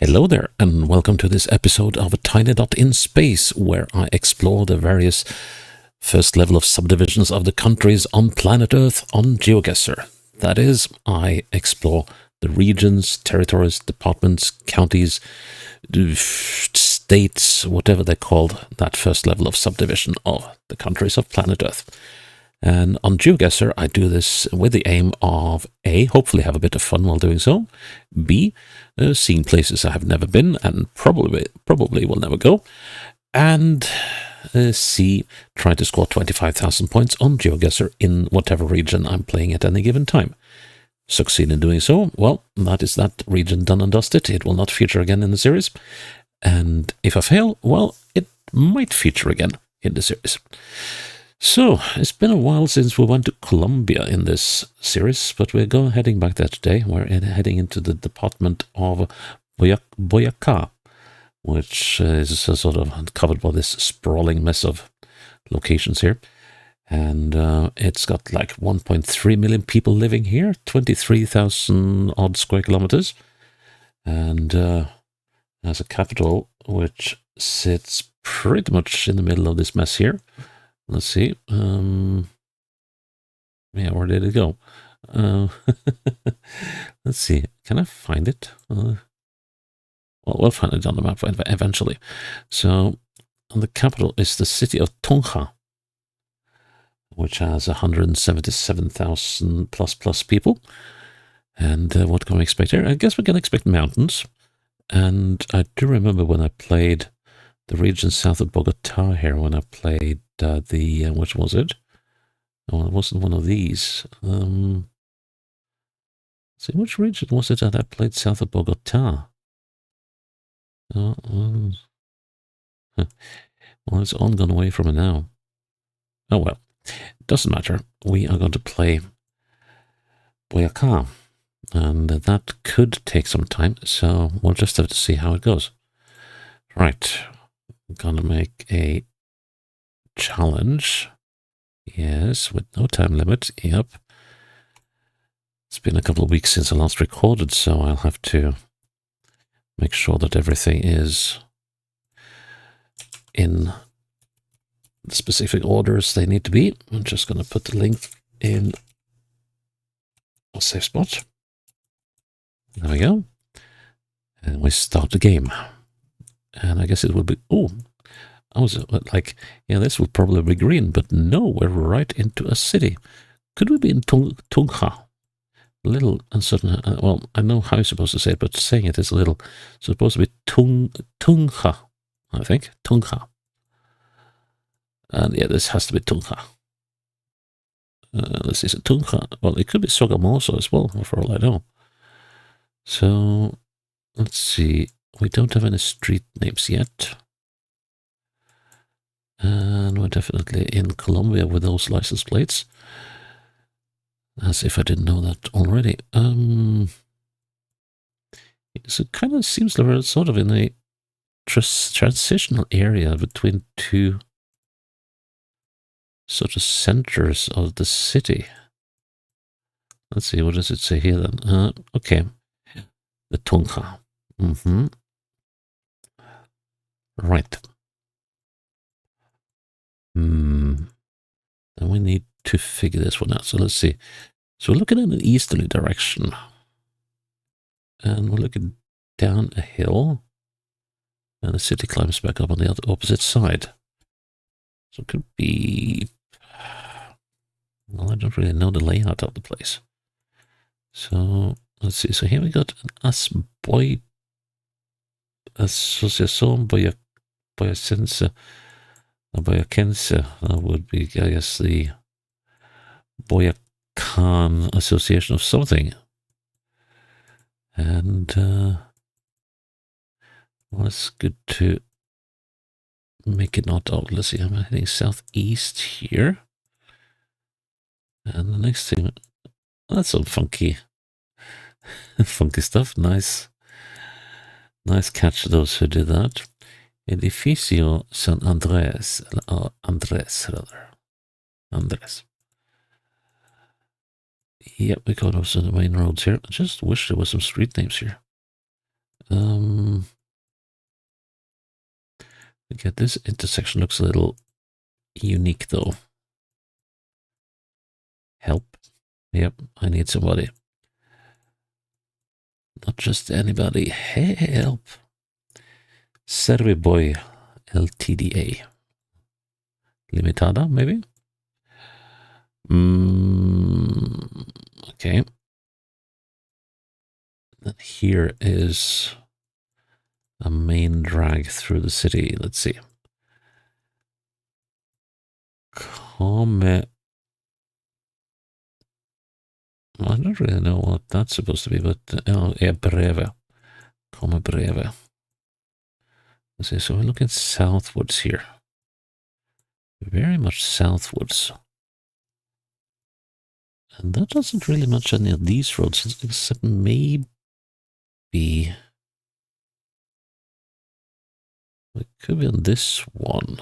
Hello there, and welcome to this episode of A Tiny Dot in Space, where I explore the various first level of subdivisions of the countries on planet Earth on GeoGuessr. That is, I explore the regions, territories, departments, counties, states, whatever they're called, that first level of subdivision of the countries of planet Earth. And on GeoGuessr, I do this with the aim of A, hopefully have a bit of fun while doing so, B, seeing places I have never been and probably will never go, and C, try to score 25,000 points on GeoGuessr in whatever region I'm playing at any given time. Succeed in doing so, well, that is that region done and dusted. It will not feature again in the series. And if I fail, well, it might feature again in the series. So, it's been a while since we went to Colombia in this series, but we're heading back there today. We're heading into the department of Boyacá, which is sort of covered by this sprawling mess of locations here. And it's got like 1.3 million people living here, 23,000 odd square kilometers, and has a capital which sits pretty much in the middle of this mess here. Let's see. Yeah, where did it go? Let's see. Can I find it? Well, we'll find it on the map eventually. So, the capital is the city of Tunja, which has 177,000 plus people. And what can we expect here? I guess we can expect mountains. And I do remember when I played the region south of Bogota here, when I played which was it? Oh, it wasn't one of these. See, which region was it that I played south of Bogota? Well, it's all gone away from it now. Oh well, it doesn't matter. We are going to play Boyacá, and that could take some time, so we'll just have to see how it goes. Right, I'm gonna make a challenge. Yes, with no time limit. Yep. It's been a couple of weeks since I last recorded, so I'll have to make sure that everything is in the specific orders they need to be. I'm just going to put the link in a safe spot. There we go. And we start the game. And I guess it will be... Oh, I was like, yeah, this will probably be green, but no, we're right into a city. Could we be in Tunja? A little uncertain. Well, I know how you're supposed to say it, but saying it is a little... It's supposed to be Tunja, I think. Tunja. And yeah, this has to be Tunja. This is a Tunja. Well, it could be Sogamoso as well, for all I know. So, let's see. We don't have any street names yet. And we're definitely in Colombia with those license plates. As if I didn't know that already. So it kind of seems like we're sort of in a transitional area between two sort of centers of the city. Let's see, what does it say here then? Okay. The Tunja. Right. Then we need to figure this one out. So let's see. So we're looking in an easterly direction. And we're looking down a hill. And the city climbs back up on the opposite side. So it could be... Well, I don't really know the layout of the place. So, let's see. So here we got an Asociación Boyacense. Boyacense. That would be, I guess, the Boyacan Association of something. And, well, it's good to make it not out. Let's see, I'm heading southeast here. And the next thing, that's some funky stuff. Nice catch to those who did that. Edificio San Andres, Andres. Yep, we got also the main roads here. I just wish there was some street names here. Okay, this intersection looks a little unique though. Help. Yep, I need somebody. Not just anybody. Help. Serviboy LTDA. Limitada, maybe? Okay. And here is a main drag through the city. Let's see. Come. I don't really know what that's supposed to be, but breve. Come breve. Let's see, so we're looking southwards here. Very much southwards. And that doesn't really match any of these roads, except maybe it could be on this one.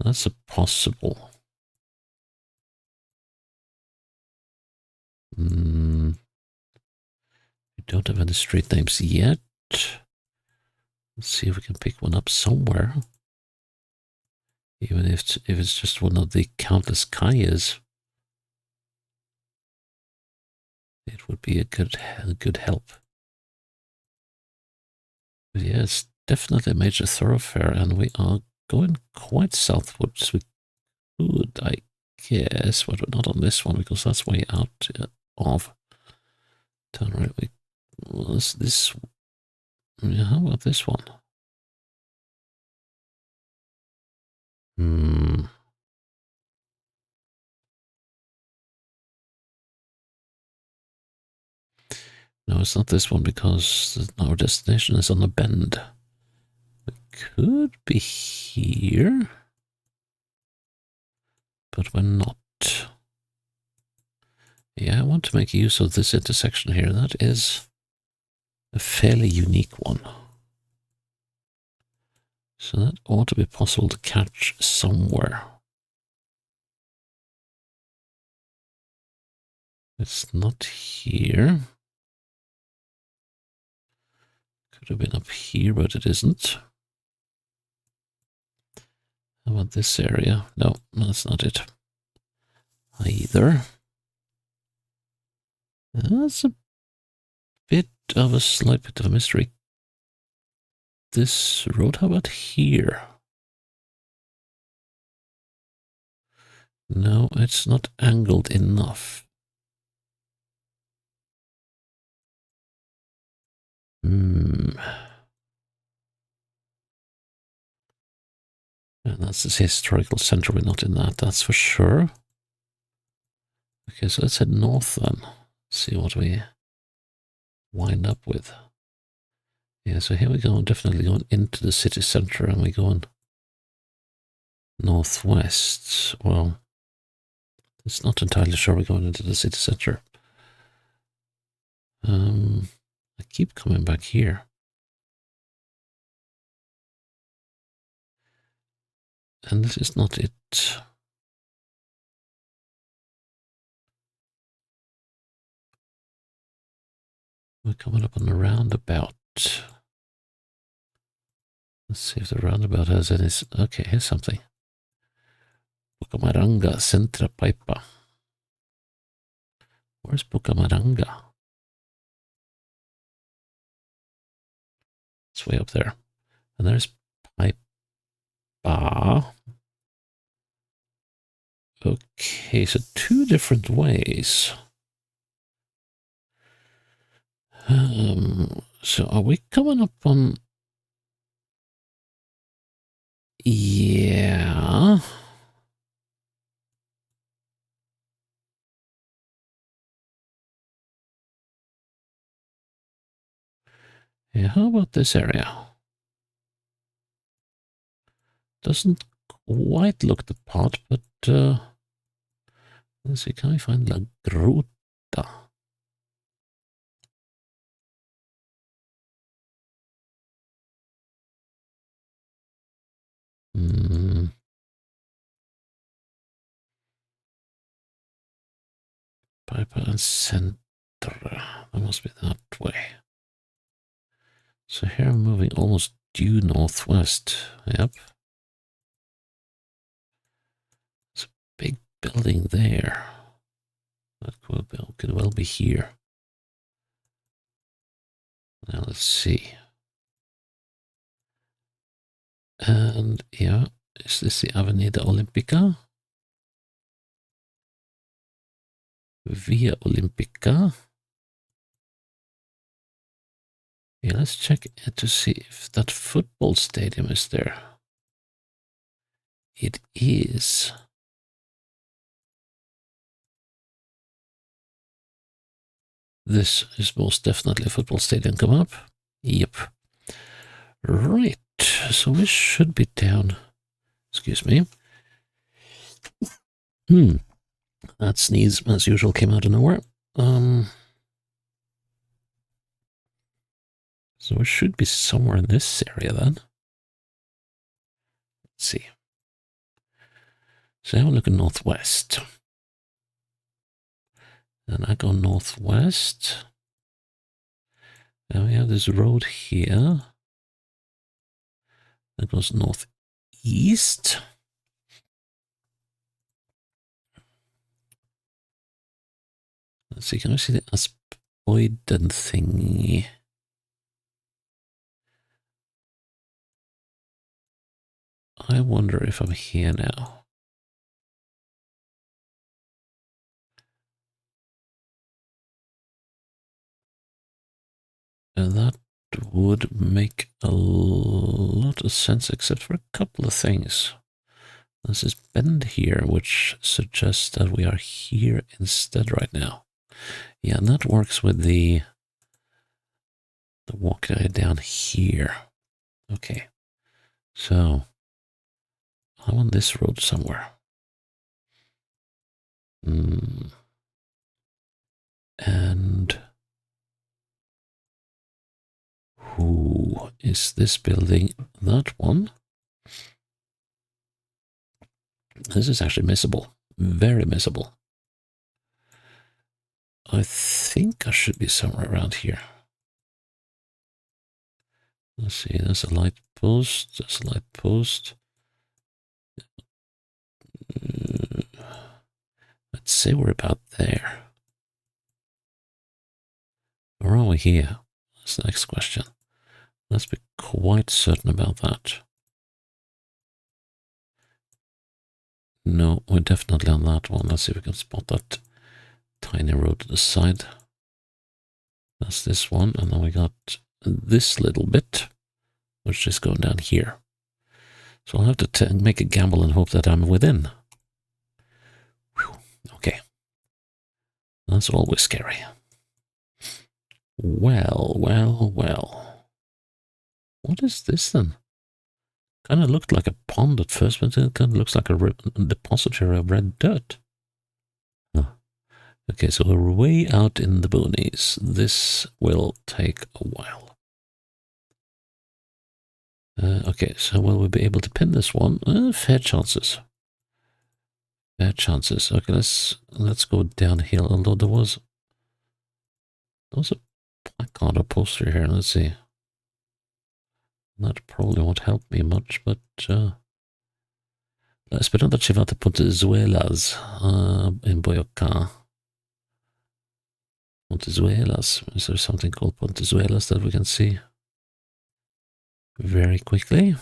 That's a possible. We don't have any street names yet. Let's see if we can pick one up somewhere. Even if it's just one of the countless kayas, it would be a good help. But yeah, it's definitely a major thoroughfare, and we are going quite southwards. We could, I guess, but we're not on this one because that's way out of town. Right? This. Yeah, how about this one? No, it's not this one because our destination is on a bend. It could be here, but we're not. Yeah, I want to make use of this intersection here. That is a fairly unique one. So that ought to be possible to catch somewhere. It's not here. Could have been up here, but it isn't. How about this area? No, that's not it either. That's a bit of a slight bit of a mystery. This road, how about here? No, it's not angled enough. And that's the historical center. We're not in that, that's for sure. Okay, so let's head north then. See what we wind up with. Yeah, so here we go. Definitely going into the city center, and we're going northwest. Well, it's not entirely sure we're going into the city center. I keep coming back here. And this is not it. We're coming up on the roundabout. Let's see if the roundabout has any. Okay, here's something. Bucamaranga Centra Paipa. Where's Bucamaranga? It's way up there. And there's Paipa. Okay, so two different ways. So are we coming up on... Yeah. Yeah, how about this area? Doesn't quite look the part, but let's see, can we find La Gruta? Piper and Centra. That must be that way. So here I'm moving almost due northwest. Yep. There's a big building there. That could well be here. Now let's see. And yeah, is this the Avenida Olímpica? Via Olímpica. Yeah, let's check it to see if that football stadium is there. It is. This is most definitely a football stadium. Come up. Yep. Right. So we should be down. Excuse me. That sneeze, as usual, came out of nowhere. So it should be somewhere in this area then. Let's see. So I'm looking northwest. And I go northwest. And we have this road here. That goes northeast. Let's see, can I see the Aspoiden thingy? I wonder if I'm here now. And that would make a lot of sense, except for a couple of things. There's this bend here, which suggests that we are here instead right now. Yeah, and that works with the walkway down here. Okay, so I'm on this road somewhere. And who is this building? That one? This is actually missable. Very missable. I think I should be somewhere around here. Let's see, there's a light post. There's a light post. Let's say we're about there. Or are we here? That's the next question. Let's be quite certain about that. No, we're definitely on that one. Let's see if we can spot that tiny road to the side. That's this one, and then we got this little bit, which is going down here. So I'll have to make a gamble and hope that I'm within. Whew. Okay. That's always scary. Well, well, well. What is this then? Kind of looked like a pond at first, but it kind of looks like a depository of red dirt. Huh. Okay, so we're way out in the boonies. This will take a while. Okay, so will we be able to pin this one? Fair chances. Fair chances. Okay, let's go downhill. Although there was a placard or poster here. Let's see. That probably won't help me much, but Esperando Chivate Pontezuelas in Boyacá. Pontezuelas. Is there something called Pontezuelas that we can see very quickly?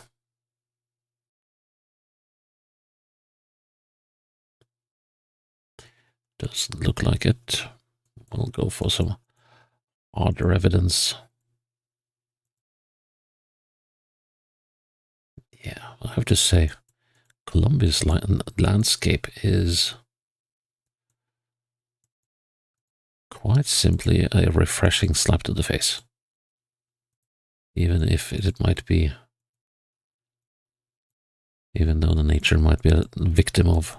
Doesn't look like it. We'll go for some harder evidence. Yeah, I have to say, Colombia's landscape is quite simply a refreshing slap to the face. Even if it might be, even though the nature might be a victim of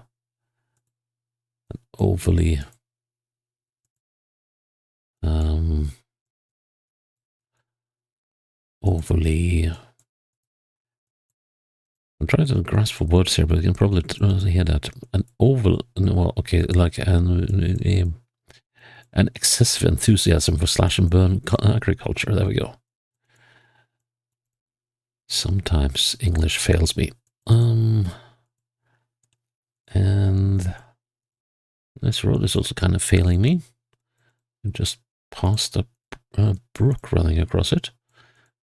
an overly I'm trying to grasp for words here, but you can probably hear that. An oval, well, okay, like and excessive enthusiasm for slash and burn agriculture. There we go. Sometimes English fails me. And this road is also kind of failing me. I'm just past a brook running across it.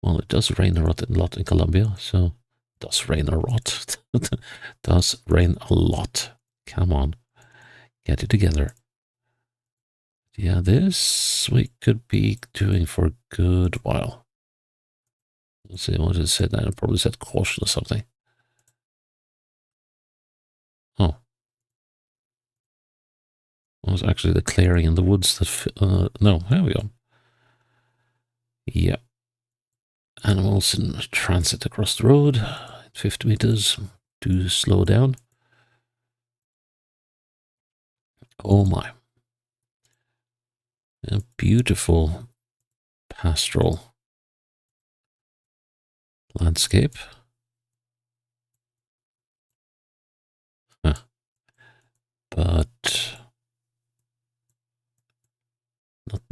Well, it does rain a lot in Colombia, so it does rain a lot. Does rain a lot. Come on, get it together. Yeah, this we could be doing for a good while. Let's see, what did it say then? It probably said caution or something. Oh. It was actually the clearing in the woods that... no, there we go. Yeah. Animals in transit across the road. 50 meters. Do slow down. Oh my. A beautiful pastoral landscape. Huh. But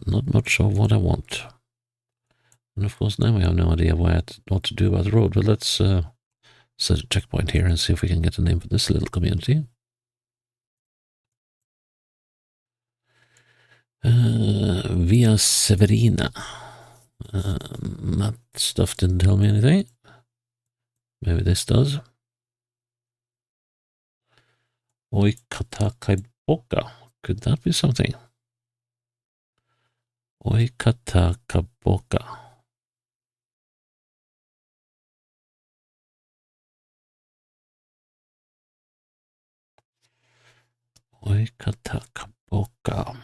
not much of what I want. And of course now we have no idea what to do about the road, but let's set a checkpoint here and see if we can get a name for this little community. Via Severina. That stuff didn't tell me anything. Maybe this does. Oikatakaboka. Could that be something? Oikatakaboka. Oikatakaboka.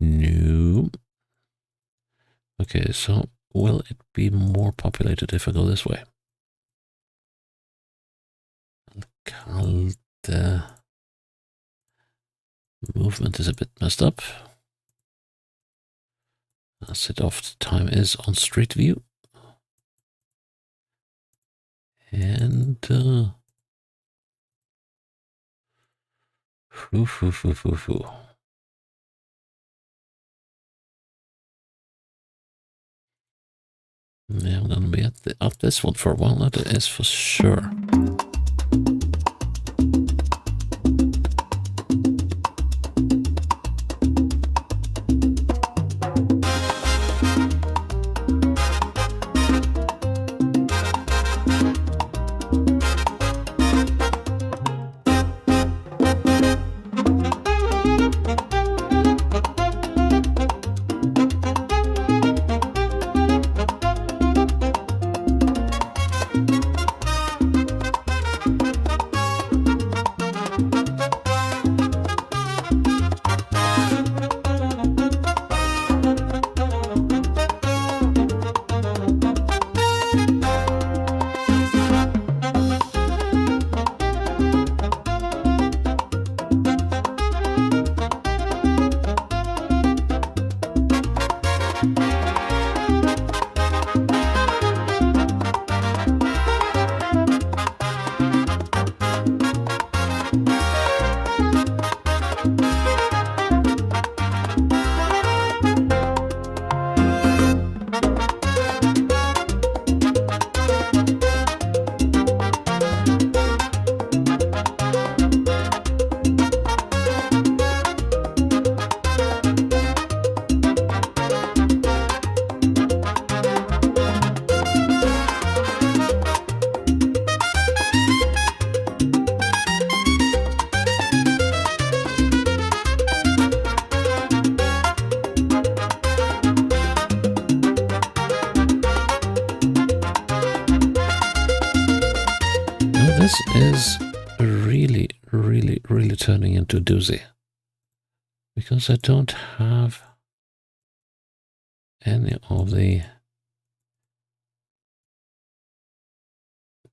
No. Okay, so will it be more populated if I go this way? The movement is a bit messed up. Set off time is on street view. And yeah, I'm gonna be up this one for a while, that is for sure. This is really turning into a doozy. Because I don't have any of the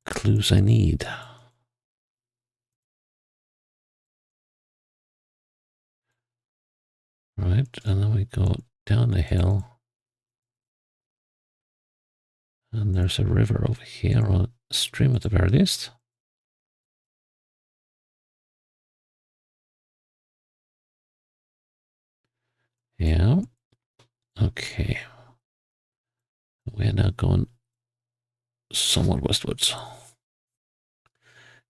clues I need. Right, and then we go down the hill. And there's a river over here. stream at the very least. Yeah. Okay. We're now going somewhat westwards.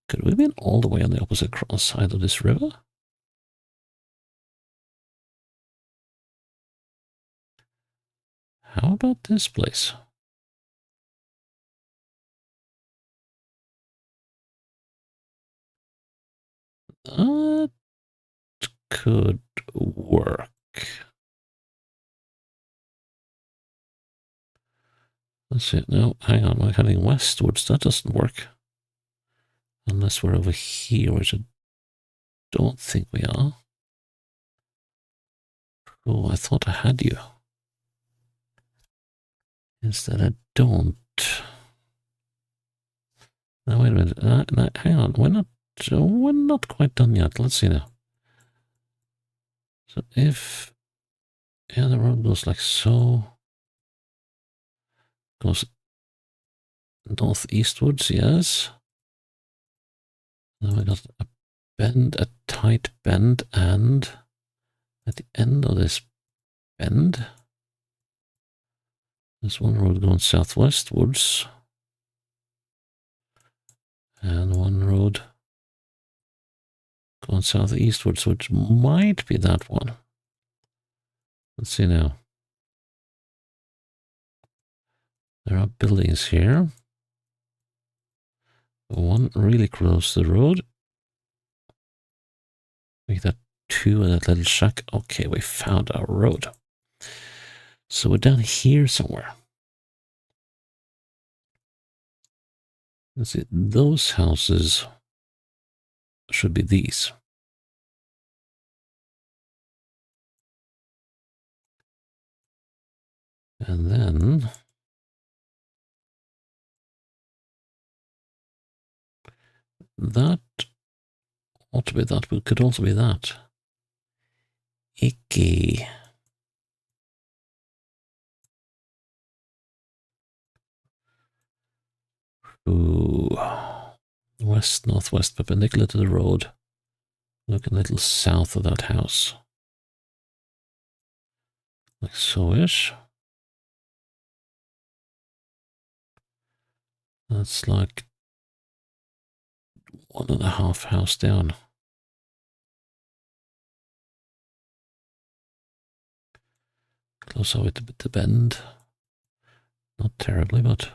Could we have been all the way on the opposite side of this river? How about this place? That could work. Let's see. No, hang on. We're heading westwards. That doesn't work. Unless we're over here, which I don't think we are. Oh, I thought I had you. Instead, I don't. Now, wait a minute. Hang on. We're not quite done yet. Let's see now. So if... Yeah, the road goes like so. Goes northeastwards, yes. Then we got a bend, a tight bend, and at the end of this bend, there's one road going southwestwards, and one road going southeastwards, which might be that one. Let's see now. There are buildings here. One really close to the road. We got two in that little shack. Okay, we found our road. So we're down here somewhere. Let's see, those houses should be these. And then that ought to be that, but it could also be that. Icky. Ooh. West, northwest, perpendicular to the road. Look a little south of that house. Like so-ish. That's like 1.5 house down. Close over to the bend. Not terribly, but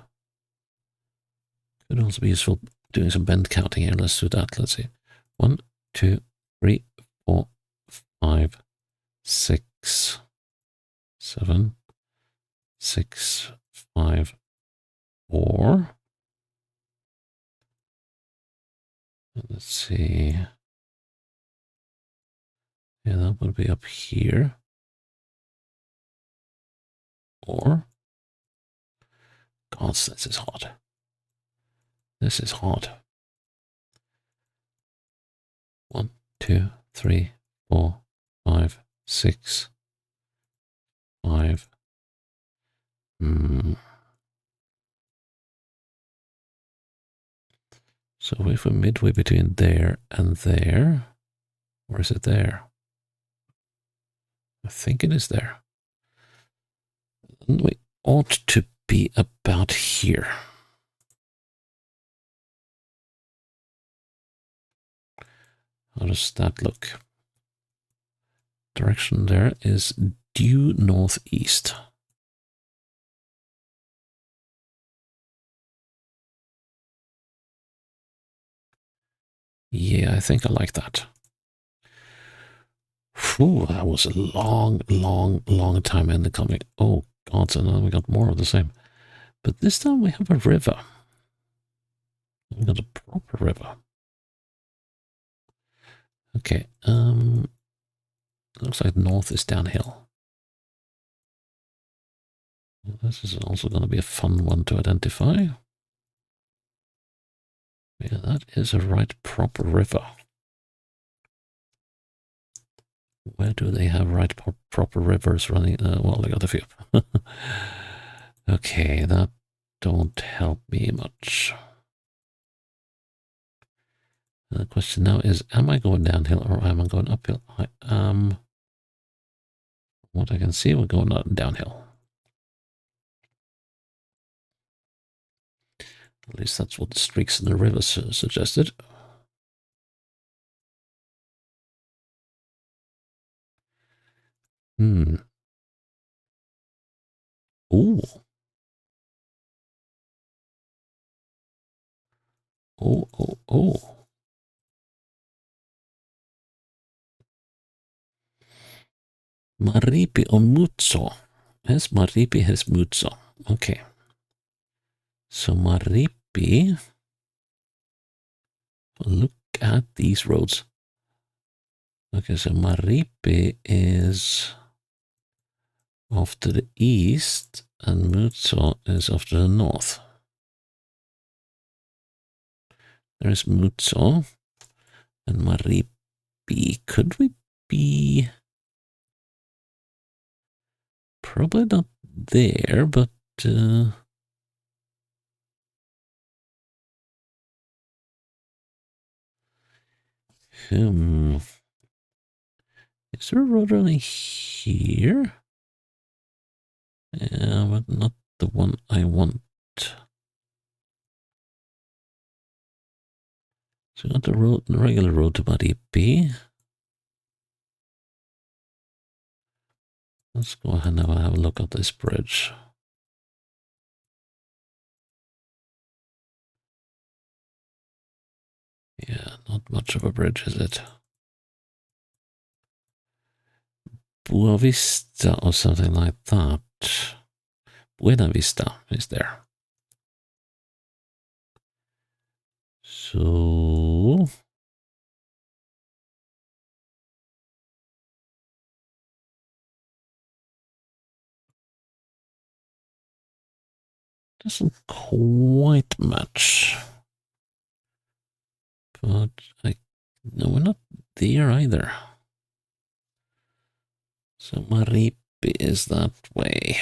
could also be useful doing some bend counting here. Let's do that. Let's see. 1, 2, 3, 4, 5, 6, 7, 6, 5, 4. Let's see. Yeah, that would be up here. Or, God, this is hot. This is hot. 1, 2, 3, 4, 5, 6, 5. So if we're midway between there and there, or is it there? I think it is there. We ought to be about here. How does that look? Direction there is due northeast. Yeah, I think I like that. Whew, that was a long time in the coming. Oh, God, so now we got more of the same. But this time we have a river. We got a proper river. Okay, looks like north is downhill. This is also going to be a fun one to identify. Yeah, that is a right proper river. Where do they have right proper rivers running? Well, they got a few. Okay, that don't help me much. The question now is, am I going downhill or am I going uphill? I am, what I can see, we're going downhill. At least that's what the streaks in the river suggested. Ooh. Oh. Maripi o Muzzo. Es Maripi, es Muzzo. Okay. So Maripi, look at these roads. Okay, so Maripi is off to the east and Muzzo is off to the north. There's Muzzo and Maripi. Could we be... Probably not there, but... Is there a road running here? Yeah, but not the one I want. So not the road, the regular road to Maripi. Let's go ahead and have a look at this bridge. Yeah, not much of a bridge, is it? Boa Vista or something like that. Buena Vista is there. So... doesn't quite match. But no, we're not there either. So Maripi is that way.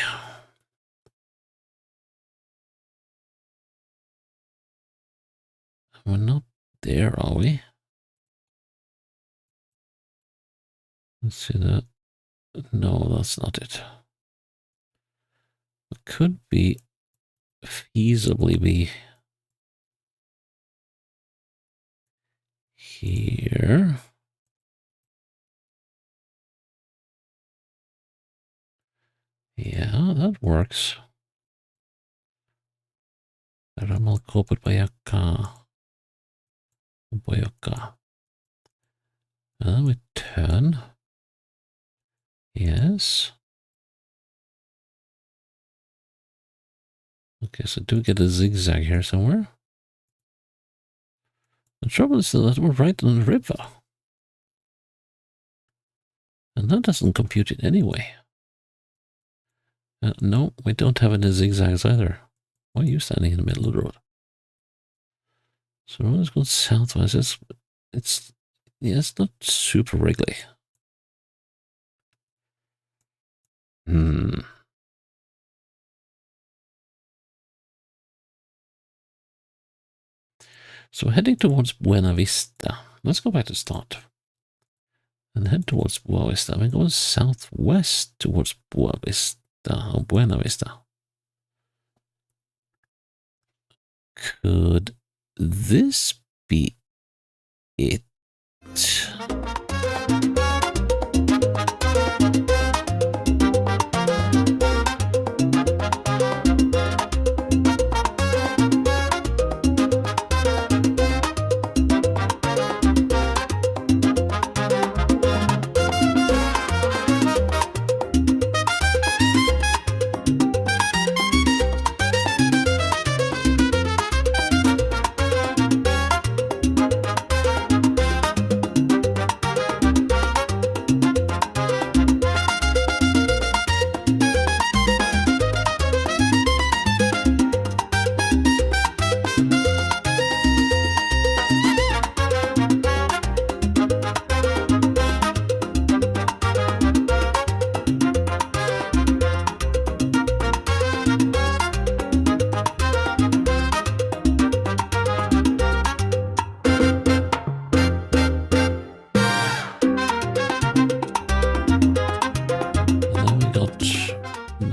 We're not there, are we? Let's see that. No, that's not it. It could be feasibly be here. Yeah, that works. Ramal Copet Boyacá. Boyacá. And then we turn. Yes. Okay, so do we get a zigzag here somewhere? The trouble is that we're right on the river. And that doesn't compute it anyway. No, we don't have any zigzags either. Why are you standing in the middle of the road? So the road is going southwest. It's not super wriggly. So heading towards Buena Vista. Let's go back to start. And head towards Buena Vista. I'm going southwest towards Buena Vista. Or Buena Vista. Could this be it?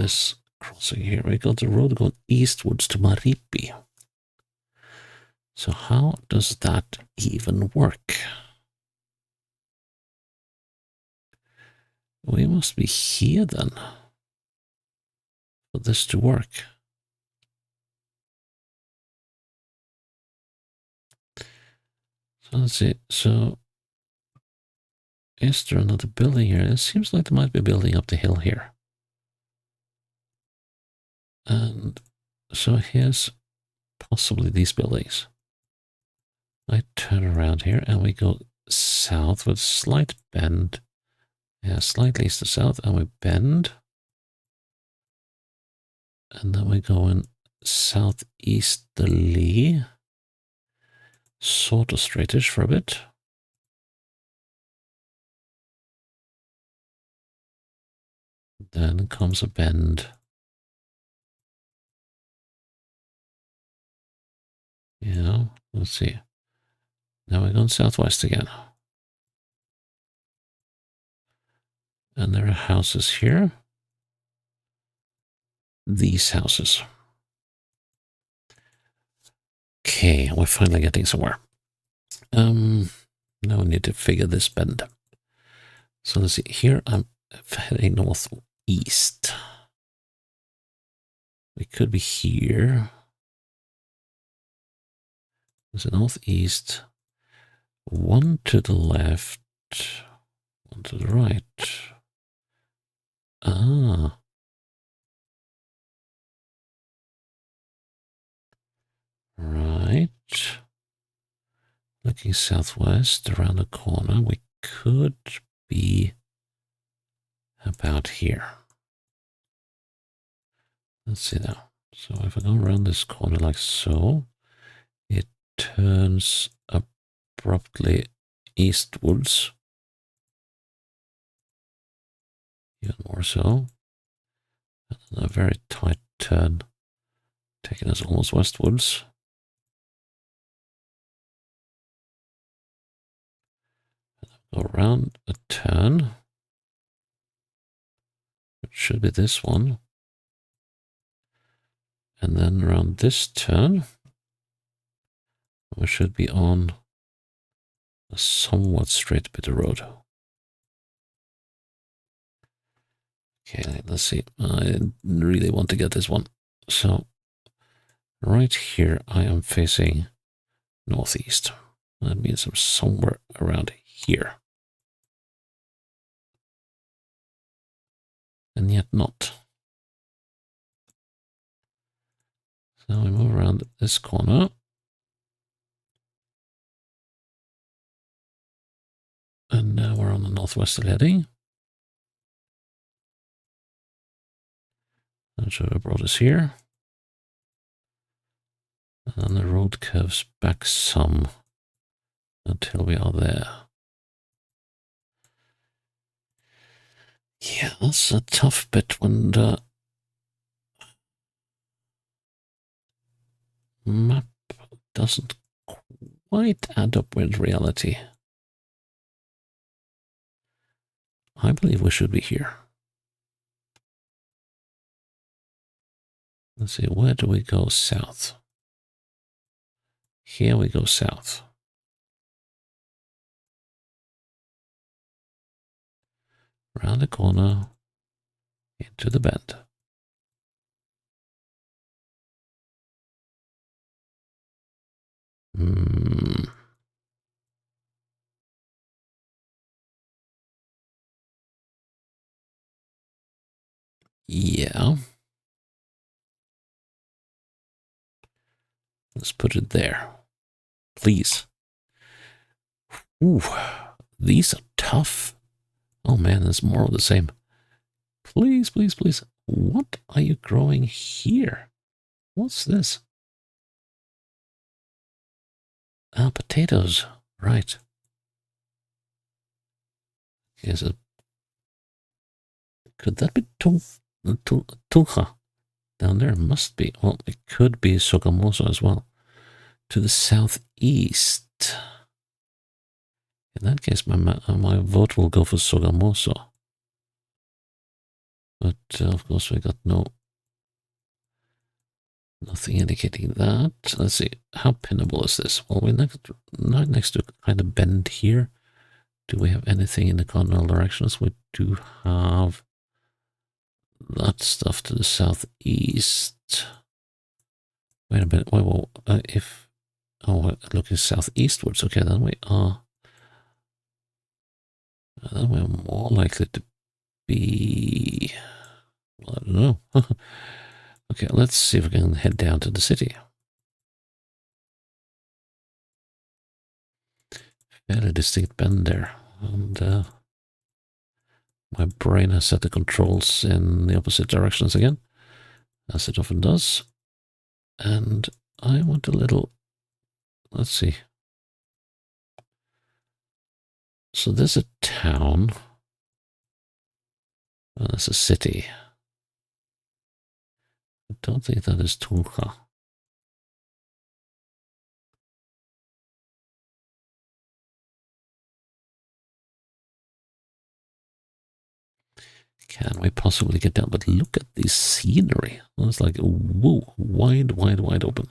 this crossing here. We got the road going eastwards to Maripi. So how does that even work? We must be here then for this to work. So let's see. So is there another building here? It seems like there might be a building up the hill here. And so here's possibly these buildings. I turn around here and we go south with a slight bend. Yeah, slightly east to south, and we bend. And then we go in southeasterly. Sort of straightish for a bit. Then comes a bend. Yeah, let's see. Now we're going southwest again. And there are houses here. These houses. Okay, we're finally getting somewhere. Now we need to figure this bend. So let's see, here I'm heading northeast. We could be here. There's a northeast. One to the left. One to the right. Ah. Right. Looking southwest around the corner, we could be about here. Let's see now. So if I go around this corner like so, it turns abruptly eastwards. Even more so. And a very tight turn, taking us almost westwards. Go around a turn, which should be this one. And then around this turn, we should be on a somewhat straight bit of road. Okay, let's see. I really want to get this one. So, right here, I am facing northeast. That means I'm somewhere around here. And yet not. So we move around this corner. And now we're on the northwesterly heading. And so I brought us here. And then the road curves back some until we are there. Yeah, that's a tough bit when the map doesn't quite add up with reality. I believe we should be here. Let's see, where do we go south? Here we go south. Around the corner, into the bend. Yeah. Let's put it there. Please. Ooh, these are tough. Oh man, there's more of the same. Please, please, please. What are you growing here? What's this? Ah, potatoes. Right. Is it? Could that be tunja? Down there must be. Well, it could be sogamoso as well. To the southeast. In that case, my vote will go for sogamoso. But of course we got nothing indicating that. Let's see, how pinnable is this? Well, we're not next to kind of bend here. Do we have anything in the cardinal directions? We do have that stuff to the southeast. Wait a minute. Wait, looking southeastwards. Okay, then we are. Then we're more likely to be. Well, I don't know. Okay, let's see if we can head down to the city. Fairly distinct bend there, and my brain has set the controls in the opposite directions again, as it often does. And I want a little. Let's see. So there's a town. And there's a city. I don't think that is Tunja. Can we possibly get down? But look at this scenery. It's like, whoa, wide open.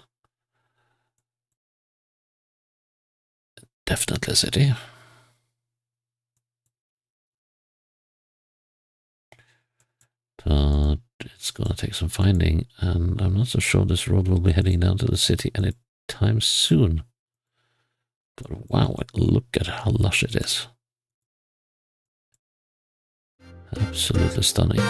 Definitely a city. But it's going to take some finding, and I'm not so sure this road will be heading down to the city anytime soon. But wow, look at how lush it is. Absolutely stunning.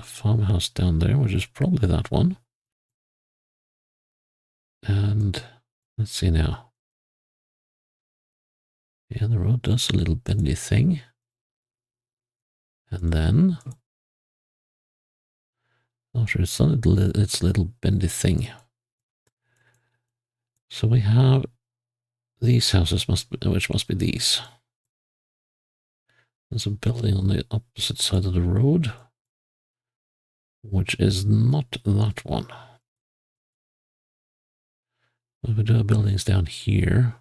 Farmhouse down there, which is probably that one. And let's see now. Yeah, the road does a little bendy thing. And then after it's done its little bendy thing. So we have these houses, which must be these. There's a building on the opposite side of the road, which is not that one. But we do have buildings down here.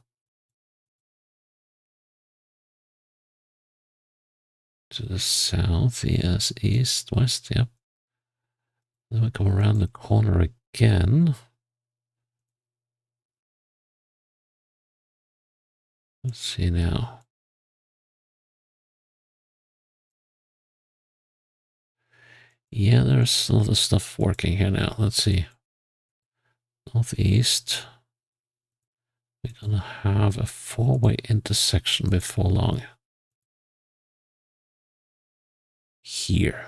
To the south, yes, east, west, yep. Then we come around the corner again. Let's see now. Yeah, there's a lot of stuff working here now. Let's see. Northeast. We're gonna have a four-way intersection before long. Here.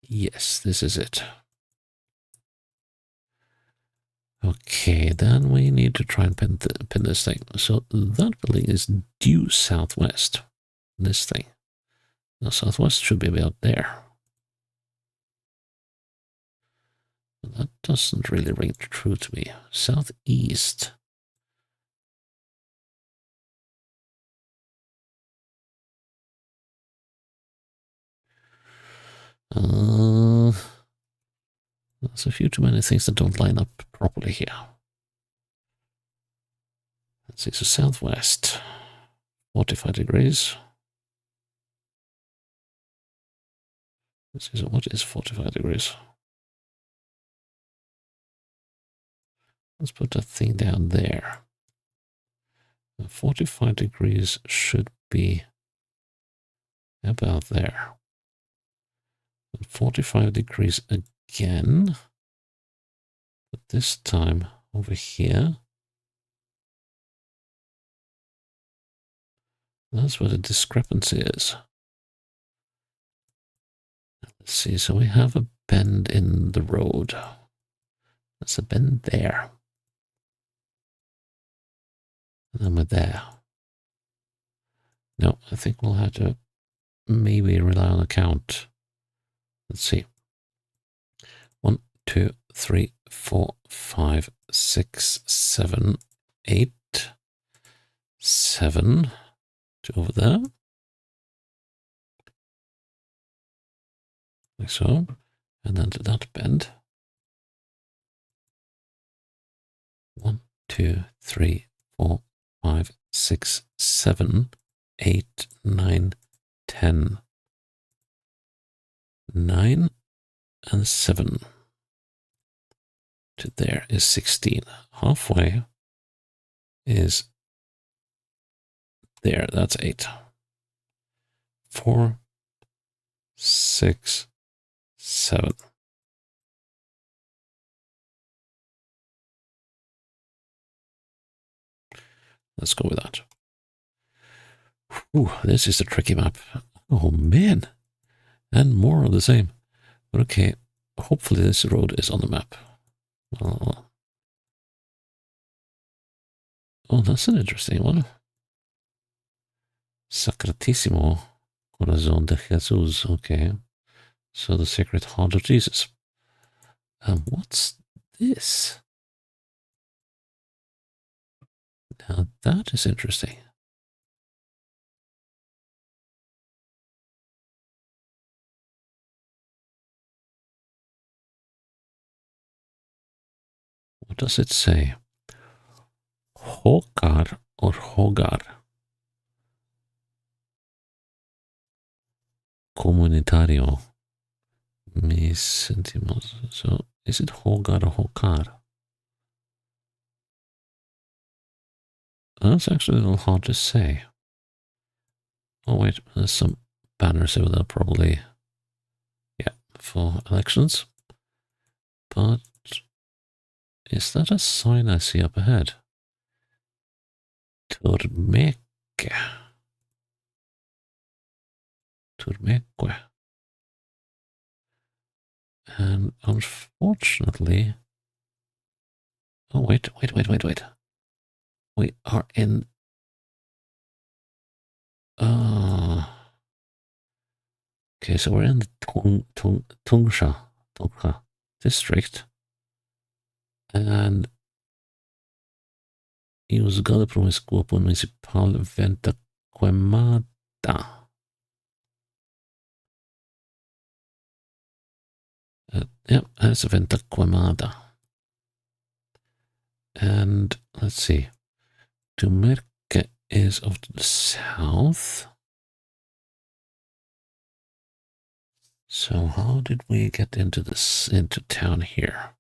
Yes, this is it. Okay, then we need to try and pin this thing. So that building is due southwest. This thing. Now southwest should be about there. But that doesn't really ring true to me. Southeast. There's a few too many things that don't line up properly here. Let's see, so southwest, 45 degrees. Let's see, so what is 45 degrees? Let's put that thing down there. 45 degrees should be about there. And 45 degrees again. But this time over here. That's where the discrepancy is. Let's see, so we have a bend in the road. There's a bend there. And then we're there. No, I think we'll have to maybe rely on a count. Let's see. 1, 2, 3, 4, 5, 6, 7, 8, 7 to over there. Like so. And then to that bend. 1, 2, 3, 4, 5, 6, 7, 8, 9, 10. 9 and 7 to there is 16. Halfway is there. That's 8. 4, 6, 7. Let's go with that. Ooh, this is a tricky map. Oh man. And more of the same. But okay, hopefully this road is on the map. Oh, that's an interesting one. Sacratísimo Corazón de Jesús. Okay. So the Sacred Heart of Jesus. What's this? Now that is interesting. What does it say? Hogar or Hogar? Comunitario. Mis sentimos. So is it Hogar or Hogar? That's actually a little hard to say. Oh wait, there's some banners over there probably. Yeah, for elections. But is that a sign I see up ahead? Turmeque. Turmeque. And unfortunately... Oh, wait. We are in... Okay, so we're in the Tungsha district. And juzgado por un escopo municipal Venta Quemada. Yep, that's Venta Quemada. And let's see. Tumerque is of the south. So how did we get into town here?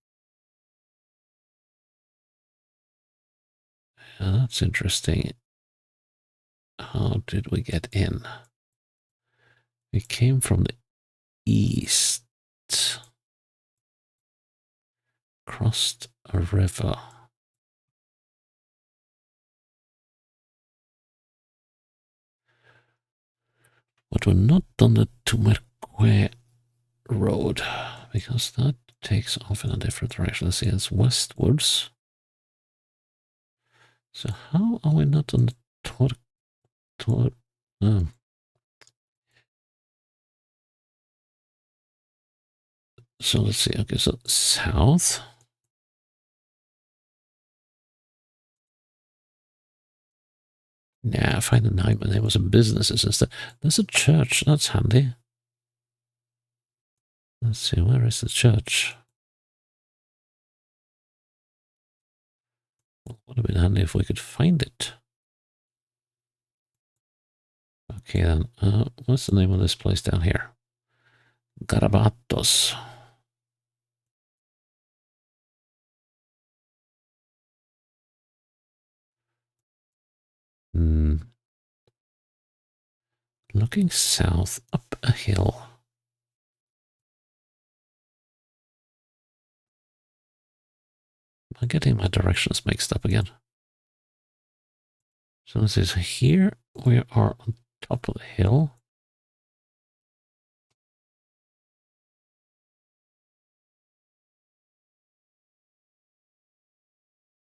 Yeah, that's interesting. How did we get in? We came from the east. Crossed a river. But we're not on the Tumerque road, because that takes off in a different direction. Let's see, it's westwards. So how are we not on the so let's see, okay, so south. Nah, find a name, and there was some businesses instead. There's a church, that's handy. Let's see, where is the church? Well, would have been handy if we could find it. Okay then, what's the name of this place down here? Garabatos. Looking south up a hill. I'm getting my directions mixed up again. So this is here. We are on top of the hill.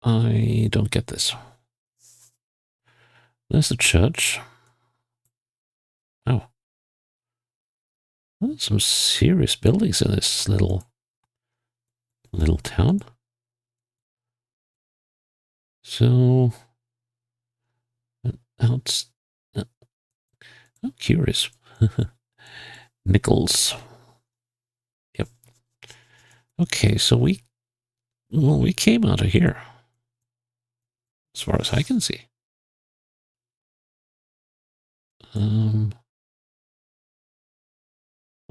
I don't get this. There's the church. Oh. There's some serious buildings in this little town. So, I'm curious. Nichols. Yep. Okay, so we came out of here, as far as I can see. That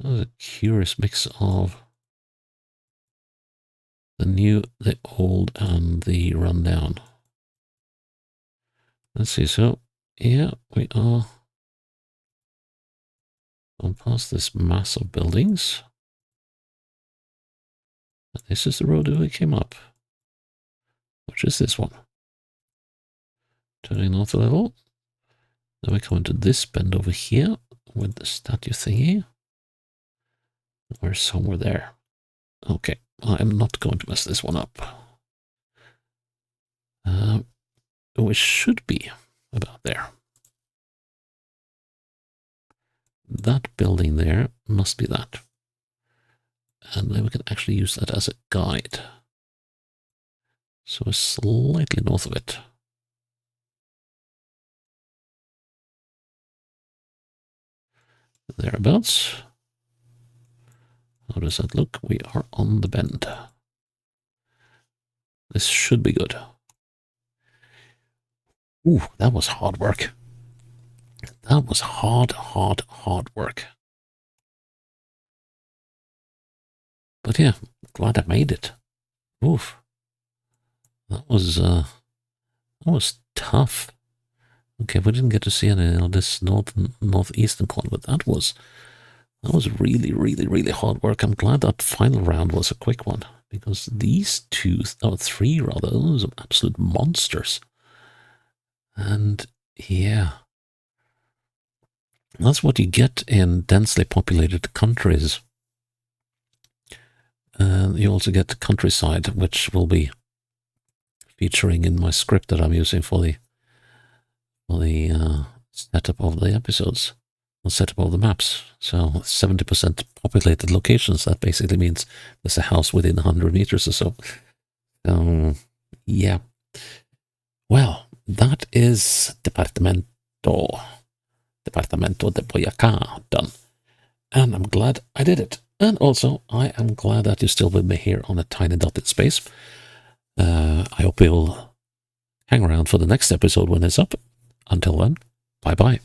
was a curious mix of the new, the old, and the rundown. Let's see. So, yeah, we are on past this mass of buildings. And this is the road that we came up. Which is this one? Turning north a little. Then we come into this bend over here with the statue thingy. We're somewhere there. Okay, I'm not going to mess this one up. We should be about there. That building there must be that. And then we can actually use that as a guide. So slightly north of it. Thereabouts. How does that look? We are on the bend. This should be good. Ooh, that was hard work. That was hard work. But yeah, glad I made it. Oof. That was tough. Okay, we didn't get to see any of this northeastern corner, but that was really hard work. I'm glad that final round was a quick one, because these three rather, those are absolute monsters. And yeah, that's what you get in densely populated countries. And you also get the countryside, which will be featuring in my script that I'm using for the setup of the episodes, the setup of the maps. So 70% populated locations. That basically means there's a house within 100 meters or so. Yeah. Well, that is Departamento de Boyacá done. And I'm glad I did it. And also, I am glad that you're still with me here on a tiny dotted space. I hope you'll hang around for the next episode when it's up. Until then, bye-bye.